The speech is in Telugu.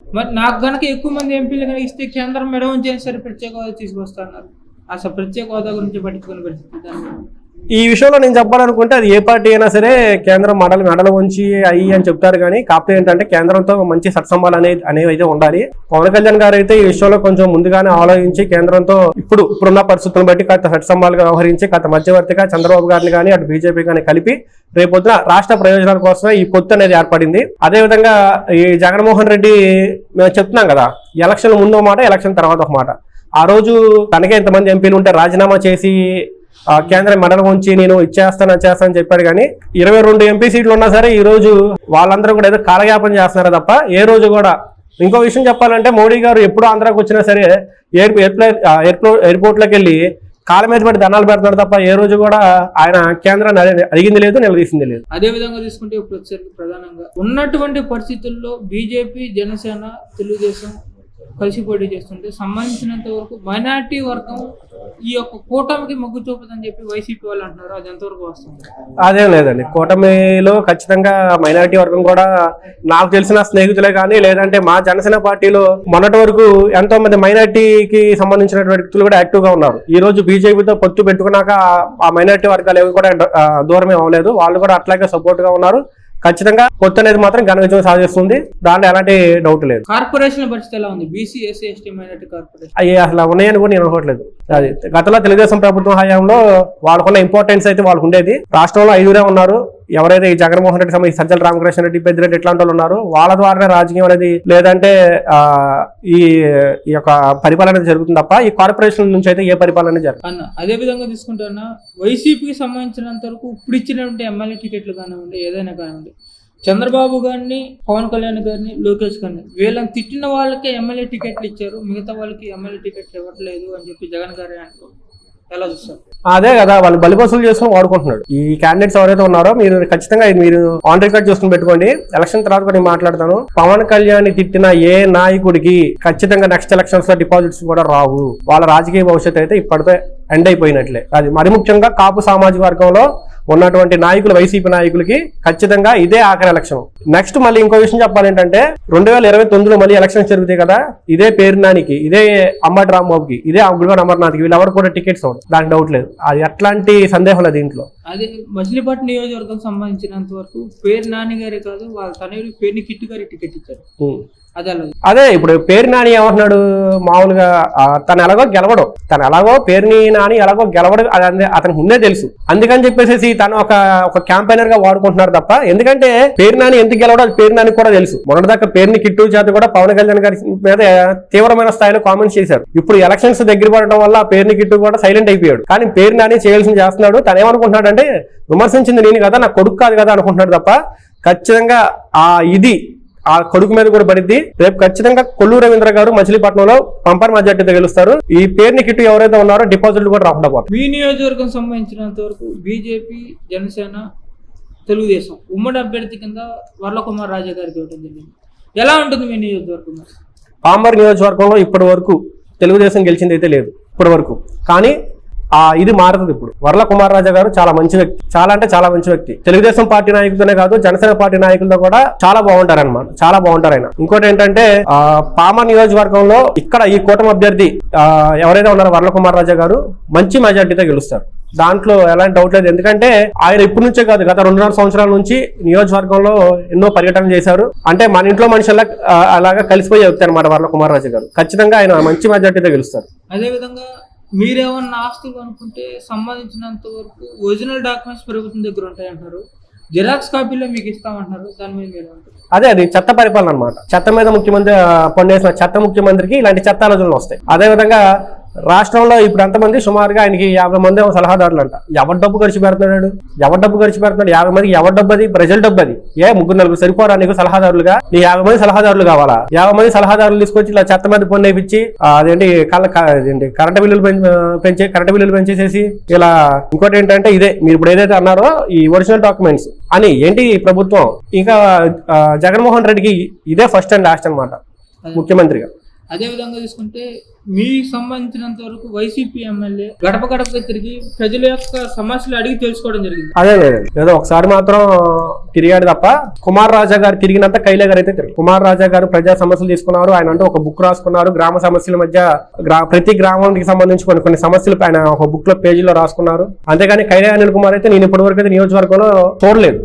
మరి నాకు గనక ఎక్కువ మంది ఎంపీలు కనుక ఇస్తే కేంద్రం మెడవం చేసి సరే ప్రత్యేక హోదా తీసుకొస్తున్నారు. అసలు ప్రత్యేక హోదా గురించి పట్టించుకునే పరిస్థితి. ఈ విషయంలో నేను చెప్పాలనుకుంటే అది ఏ పార్టీ అయినా సరే కేంద్రం మెడలు ఉంచి అయ్యి అని చెప్తారు. కానీ కాకపోతే ఏంటంటే కేంద్రంతో మంచి సత్సంబాలు అనేవి అయితే ఉండాలి. పవన్ కళ్యాణ్ గారు అయితే ఈ విషయంలో కొంచెం ముందుగానే ఆలోచించి కేంద్రంతో ఇప్పుడున్న పరిస్థితులను బట్టి కాస్త సత్సంబాలుగా వ్యవహరించి కాస్త మధ్యవర్తిగా చంద్రబాబు గారిని కానీ అటు బీజేపీ కానీ కలిపి రేపొద్దున రాష్ట్ర ప్రయోజనాల కోసమే ఈ పొత్తు అనేది ఏర్పడింది. అదేవిధంగా ఈ జగన్మోహన్ రెడ్డి మేము చెప్తున్నాం కదా, ఎలక్షన్ ముందు ఒక మాట, ఎలక్షన్ తర్వాత ఒక మాట. ఆ రోజు తనకే ఎంతమంది ఎంపీలు ఉంటే రాజీనామా చేసి కేంద్రం మెడలు ఉంచి నేను ఇచ్చేస్తానని చెప్పాడు. కానీ 22 ఎంపీ సీట్లు ఉన్నా సరే ఈ రోజు వాళ్ళందరూ కూడా ఏదో కాలయాపన చేస్తున్నారు తప్ప ఏ రోజు కూడా. ఇంకో విషయం చెప్పాలంటే మోడీ గారు ఎప్పుడు ఆంధ్రాకి వచ్చినా సరే ఎయిర్పోర్ట్లోకి వెళ్ళి కాళ్ళ మీద పడి దండాలు పెడుతున్నాడు తప్ప ఏ రోజు కూడా ఆయన కేంద్రాన్ని అడిగింది లేదు, నిలదీసింది లేదు. అదే విధంగా తీసుకుంటే ఇప్పుడు ప్రధానంగా ఉన్నటువంటి పరిస్థితుల్లో బీజేపీ, జనసేన, తెలుగుదేశం కలిసి పోటీ చేస్తుంటే సంబంధించినంత వరకు మైనారిటీ వర్గం ఈ యొక్క కూటమికి మొగ్గు చూపదని చెప్పి వైసీపీ వాళ్ళు అంటున్నారు. అది ఎంతవరకు వస్తుంది? అదేం లేదండి, కూటమిలో ఖచ్చితంగా మైనారిటీ వర్గం కూడా నాకు తెలిసిన స్నేహితులే కానీ లేదంటే మా జనసేన పార్టీలో మొన్నటి వరకు ఎంతో మంది మైనారిటీకి సంబంధించినటువంటి వ్యక్తులు కూడా యాక్టివ్ గా ఉన్నారు. ఈ రోజు బీజేపీతో పొత్తు పెట్టుకున్నాక ఆ మైనారిటీ వర్గాలు ఏవి కూడా దూరమే అవ్వలేదు, వాళ్ళు కూడా అట్లాగే సపోర్ట్ గా ఉన్నారు. ఖచ్చితంగా పొత్తు అనేది మాత్రం ఘన విజయం సాధిస్తుంది, దాంట్లో ఎలాంటి డౌట్ లేదు. కార్పొరేషన్ పరిస్థితి ఎలా ఉంది? BC, SC, ST minority corporation అవి అసలు ఉన్నాయని కూడా నేను అనుకోవట్లేదు. అది గతంలో తెలుగుదేశం ప్రభుత్వం హయాంలో వాళ్ళకున్న ఇంపార్టెన్స్ అయితే వాళ్ళకు ఉండేది. రాష్ట్రంలో 5 ఉన్నారు. ఎవరైతే ఈ జగన్మోహన్ రెడ్డి సంబంధించి సజ్జల రామకృష్ణ రెడ్డి, పెద్దిరెడ్డి ఇట్లాంటి వాళ్ళు ఉన్నారు, వాళ్ళ ద్వారానే రాజకీయం అనేది లేదంటే ఈ యొక్క పరిపాలన జరుగుతుంది తప్ప ఈ కార్పొరేషన్ నుంచి అయితే ఏ పరిపాలన జరగదు అన్న. అదే విధంగా తీసుకుంటున్నా వైసీపీకి సంబంధించినంత వరకు ఇప్పుడు ఇచ్చినటువంటి ఎమ్మెల్యే టికెట్లు కానివ్వండి, ఏదైనా కానివ్వండి, చంద్రబాబు గారిని, పవన్ కళ్యాణ్ గారిని, లోకేష్ గారిని వీళ్ళని తిట్టిన వాళ్ళకే ఎమ్మెల్యే టికెట్లు ఇచ్చారు, మిగతా వాళ్ళకి ఎమ్మెల్యే టికెట్లు ఇవ్వట్లేదు అని చెప్పి జగన్ గారు అంటారు. ఎలా చూస్తారు? అదే కదా, వాళ్ళు బలిపసులు చేసుకుని వాడుకుంటున్నాడు. ఈ క్యాండిడేట్స్ ఎవరైతే ఉన్నారో మీరు ఖచ్చితంగా మీరు ఆన్ రికార్డ్ చేసుకుని పెట్టుకోండి. ఎలక్షన్ తర్వాత కూడా నేను మాట్లాడతాను. పవన్ కళ్యాణ్ తిట్టిన ఏ నాయకుడికి ఖచ్చితంగా నెక్స్ట్ ఎలక్షన్స్ లో డిపాజిట్స్ కూడా రావు. వాళ్ళ రాజకీయ భవిష్యత్తు అయితే ఇప్పటితో ఎండ్ అయిపోయినట్లే. అది మరి ముఖ్యంగా కాపు సామాజిక వర్గంలో ఉన్నటువంటి నాయకులు, వైసీపీ నాయకులకి ఖచ్చితంగా ఇదే ఆఖరి ఎలక్షన్. నెక్స్ట్ మళ్ళీ ఇంకో విషయం చెప్పాలంటే 2029లో మళ్ళీ ఎలక్షన్స్ జరుగుతాయి కదా, ఇదే పేరునానికి, ఇదే అంబటి రాంబాబుకి, ఇదే గుడివాడ అమర్నాథ్కి వీళ్ళెవరు కూడా టికెట్స్ అవ్వదు, దానికి డౌట్ లేదు. అది ఎట్లాంటి సందేహం లేదు దీంట్లో. అదే మచిలీపట్నం నియోజకవర్గం సంబంధించినంత వరకు పేరు నాని గారే కాదు, వాళ్ళ తనయుడు పేరుని కిట్టు గారి టికెట్ ఇచ్చారు. అదే ఇప్పుడు పేరు నాని ఏమంటున్నాడు, మామూలుగా తను ఎలాగో గెలవడు, తను ఎలాగో పేరుని నాని ఎలాగో గెలవడు అతనికి ముందే తెలుసు. అందుకని చెప్పేసి తను ఒక క్యాంపెయినర్ గా వాడుకుంటున్నారు తప్ప, ఎందుకంటే పేరు నాని ఎందుకు గెలవడో అది పేరు నాని కూడా తెలుసు. మొన్నటిదాకా పేరుని కిట్టు చేత కూడా పవన్ కళ్యాణ్ గారి మీద తీవ్రమైన స్థాయిలో కామెంట్స్ చేశారు. ఇప్పుడు ఎలక్షన్స్ దగ్గర పడటం వల్ల పేరుని కిట్టు కూడా సైలెంట్ అయిపోయాడు. కానీ పేరు నాని చేయాల్సింది చేస్తున్నాడు. తను ఏమనుకుంటున్నాడు అంటే విమర్శించింది నేను కదా, నా కొడుకు కాదు కదా అనుకుంటున్నాడు తప్ప ఖచ్చితంగా ఆ కొడుకు మీద కూడా పడిద్ది. రేపు ఖచ్చితంగా కొల్లు రవీంద్ర గారు మచిలీపట్నంలో పంపర్ మెజార్టీతో గెలుస్తారు. ఈ పేరుని కిట్టు ఎవరైతే ఉన్నారో డిపాజిట్లు కూడా రాకుండా పోతారు. మీ నియోజకవర్గం సంబంధించినంత వరకు బీజేపీ, జనసేన, తెలుగుదేశం ఉమ్మడి అభ్యర్థి కింద వర్లకుమార్ రాజా గారికి ఇవ్వడం జరిగింది. ఎలా ఉంటుంది మీ నియోజకవర్గం? పాంబర్ నియోజకవర్గంలో ఇప్పటి వరకు తెలుగుదేశం గెలిచింది అయితే లేదు ఇప్పటి వరకు. కానీ ఇది మారుతుంది ఇప్పుడు. వర్ల కుమార్ రాజా గారు చాలా మంచి వ్యక్తి, చాలా అంటే చాలా మంచి వ్యక్తి. తెలుగుదేశం పార్టీ నాయకులతోనే కాదు, జనసేన పార్టీ నాయకులతో కూడా చాలా బాగుంటారు అనమాట, చాలా బాగుంటారు ఆయన. ఇంకోటి ఏంటంటే పామర్ నియోజకవర్గంలో ఇక్కడ ఈ కూటమి అభ్యర్థి ఎవరైతే ఉన్నారో వర్ల కుమార్ రాజా గారు మంచి మెజార్టీతో గెలుస్తారు, దాంట్లో ఎలాంటి డౌట్ లేదు. ఎందుకంటే ఆయన ఇప్పటి నుంచే కాదు, గత 2.5 సంవత్సరాల నుంచి నియోజకవర్గంలో ఎన్నో పర్యటన చేశారు. అంటే మన ఇంట్లో మనుషుల అలాగా కలిసిపోయే వ్యక్తి అనమాట వర్ల కుమార్ రాజా గారు. ఖచ్చితంగా ఆయన మంచి మెజార్టీతో గెలుస్తారు. అదేవిధంగా మీరేమన్నా ఆస్తులు అనుకుంటే సంబంధించినంత వరకు ఒరిజినల్ డాక్యుమెంట్స్ ప్రభుత్వం దగ్గర ఉంటాయి అంటారు, జిరాక్స్ కాపీలో మీకు ఇస్తామంటున్నారు, దాని మీద మీరు అంటారు? అది చెత్త పరిపాలన అనమాట. చెత్త మీద ముఖ్యమంత్రి పనిచేసిన చెత్త ముఖ్యమంత్రికి ఇలాంటి చెత్త ఆలోచనలు వస్తాయి. అదేవిధంగా రాష్ట్రంలో ఇప్పుడు ఎంతమంది, సుమారుగా ఆయనకి 50 మంది సలహాదారులు అంట. ఎవరి డబ్బు ఖర్చు పెడుతున్నాడు 50 మందికి ఎవరి డబ్బు అది? ప్రజల డబ్బు అది. 3-4 సరిపోరా నీకు సలహాదారులుగా? నీ 50 మంది సలహాదారులు కావాలా? 50 మంది సలహాదారులు తీసుకొచ్చి ఇలా చెత్త మీద పన్ను వేయించి కరెంటు బిల్లులు పెంచేసేసి ఇలా. ఇంకోటి ఏంటంటే ఇదే మీరు ఇప్పుడు ఏదైతే అన్నారో ఈ ఒరిజినల్ డాక్యుమెంట్స్ అని ఏంటి ప్రభుత్వం, ఇంకా జగన్మోహన్ రెడ్డికి ఇదే ఫస్ట్ అండ్ లాస్ట్ అనమాట ముఖ్యమంత్రిగా. అదే విధంగా తీసుకుంటే మీకు సంబంధించినంత వరకు వైసీపీ ఎమ్మెల్యే గడప గడపగా తిరిగి ప్రజల యొక్క సమస్యలు అడిగి తెలుసుకోవడం జరిగింది. అదే ఏదో ఒకసారి మాత్రం తిరిగాడు తప్ప కుమార్ రాజా గారు తిరిగినంత కైలే గారు అయితే తిరిగి. కుమార్ రాజా గారు ప్రజా సమస్యలు తీసుకున్నారు. ఆయన అంటూ ఒక బుక్ రాసుకున్నారు. గ్రామ సమస్యల మధ్య ప్రతి గ్రామానికి సంబంధించి కొన్ని సమస్యలు ఆయన ఒక బుక్ లో పేజీలో రాసుకున్నారు. అంతేగాని కైలే అనిల్ కుమార్ అయితే నేను ఇప్పటి వరకు అయితే నియోజకవర్గంలో చూడలేదు.